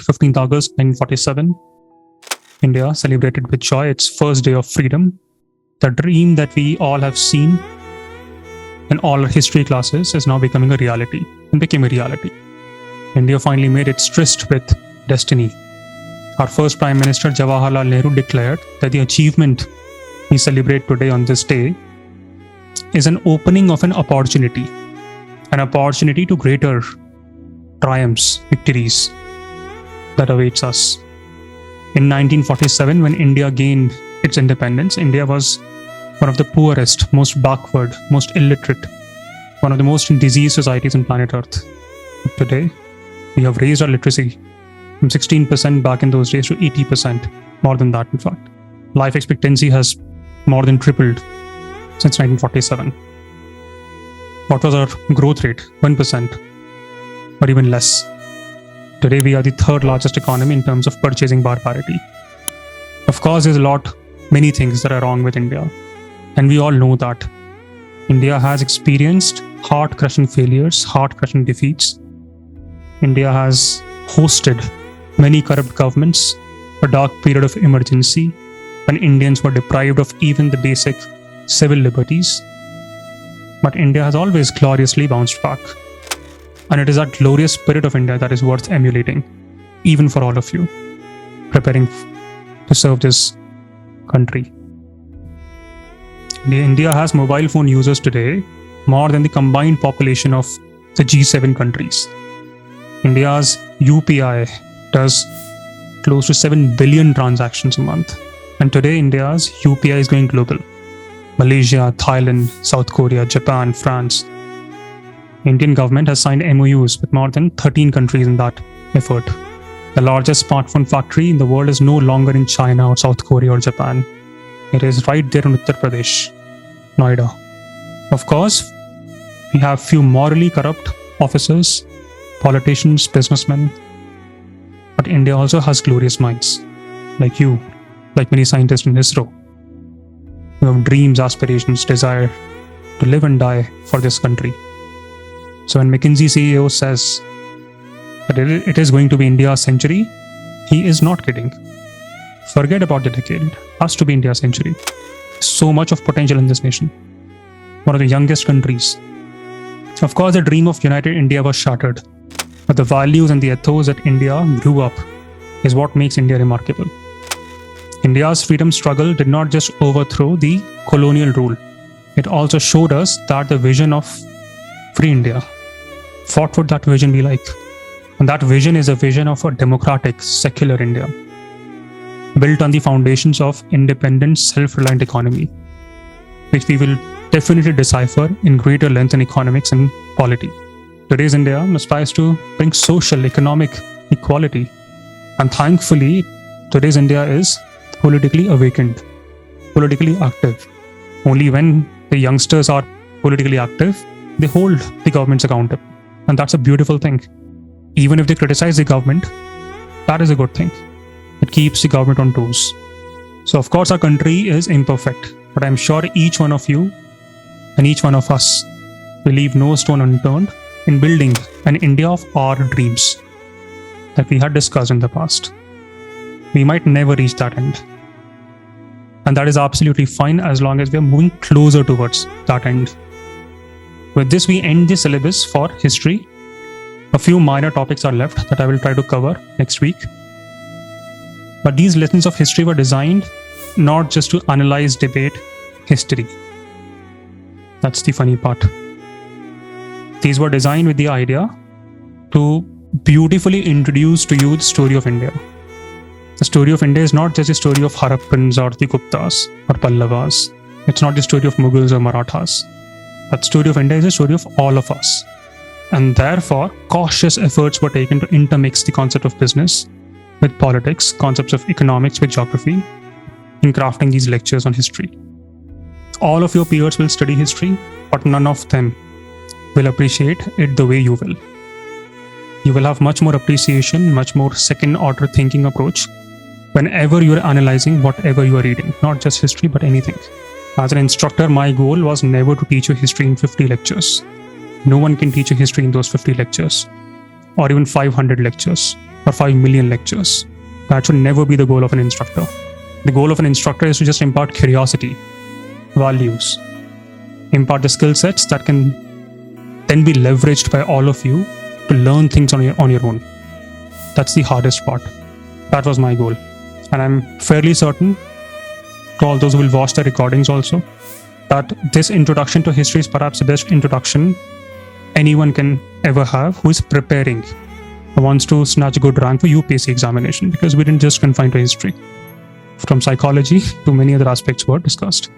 15th August 1947. India celebrated with joy its first day of freedom. The dream that we all have seen in all our history classes is now becoming a reality and became a reality. India finally made its tryst with destiny. Our first Prime Minister Jawaharlal Nehru declared that the achievement we celebrate today on this day is an opening of an opportunity to greater triumphs, victories that awaits us. In 1947, when India gained its independence, India was one of the poorest, most backward, most illiterate, one of the most diseased societies on planet Earth. But today, we have raised our literacy from 16% back in those days to 80%, more than that in fact. Life expectancy has more than tripled since 1947. What was our growth rate? 1% or even less. Today we are the third largest economy in terms of purchasing power parity. Of course, there's many things that are wrong with India. And we all know that. India has experienced heart-crushing failures, heart-crushing defeats. India has hosted many corrupt governments, a dark period of emergency, when Indians were deprived of even the basic civil liberties. But India has always gloriously bounced back. And it is that glorious spirit of India that is worth emulating, even for all of you, preparing to serve this country. India has mobile phone users today more than the combined population of the G7 countries. India's UPI does close to 7 billion transactions a month. And today India's UPI is going global. Malaysia, Thailand, South Korea, Japan, France. Indian government has signed MOUs with more than 13 countries in that effort. The largest smartphone factory in the world is no longer in China or South Korea or Japan. It is right there in Uttar Pradesh, Noida. Of course, we have few morally corrupt officers, politicians, businessmen. But India also has glorious minds, like you, like many scientists in ISRO. You have dreams, aspirations, desire to live and die for this country. So when McKinsey CEO says that it is going to be India's century, he is not kidding. Forget about the decade. It has to be India's century. So much of potential in this nation. One of the youngest countries. Of course, the dream of United India was shattered. But the values and the ethos that India grew up is what makes India remarkable. India's freedom struggle did not just overthrow the colonial rule. It also showed us that the vision of free India. What would that vision be like? And that vision is a vision of a democratic, secular India, built on the foundations of independent, self-reliant economy, which we will definitely decipher in greater length in economics and polity. Today's India aspires to bring social, economic equality. And thankfully, today's India is politically awakened, politically active. Only when the youngsters are politically active, they hold the governments accountable. And that's a beautiful thing. Even if they criticize the government, that is a good thing. It keeps the government on toes. So of course our country is imperfect, but I'm sure each one of you and each one of us will leave no stone unturned in building an India of our dreams that we had discussed in the past. We might never reach that end. And that is absolutely fine as long as we are moving closer towards that end. With this, we end the syllabus for history. A few minor topics are left that I will try to cover next week. But these lessons of history were designed not just to analyze, debate history. That's the funny part. These were designed with the idea to beautifully introduce to you the story of India. The story of India is not just the story of Harappans or the Guptas or Pallavas. It's not the story of Mughals or Marathas. That story of India is the story of all of us. And therefore, cautious efforts were taken to intermix the concept of business with politics, concepts of economics with geography, in crafting these lectures on history. All of your peers will study history, but none of them will appreciate it the way you will. You will have much more appreciation, much more second-order thinking approach whenever you are analyzing whatever you are reading, not just history, but anything. As an instructor, my goal was never to teach you history in 50 lectures. No one can teach you history in those 50 lectures, or even 500 lectures. or 5 million lectures. That should never be the goal of an instructor. The goal of an instructor is to just impart curiosity, values, impart the skill sets that can then be leveraged by all of you to learn things on your own. That's the hardest part. That was my goal. And I'm fairly certain, to all those who will watch the recordings also, that this introduction to history is perhaps the best introduction anyone can ever have who is preparing, who wants to snatch a good rank for UPSC examination, because we didn't just confine to history. From psychology to many other aspects were discussed.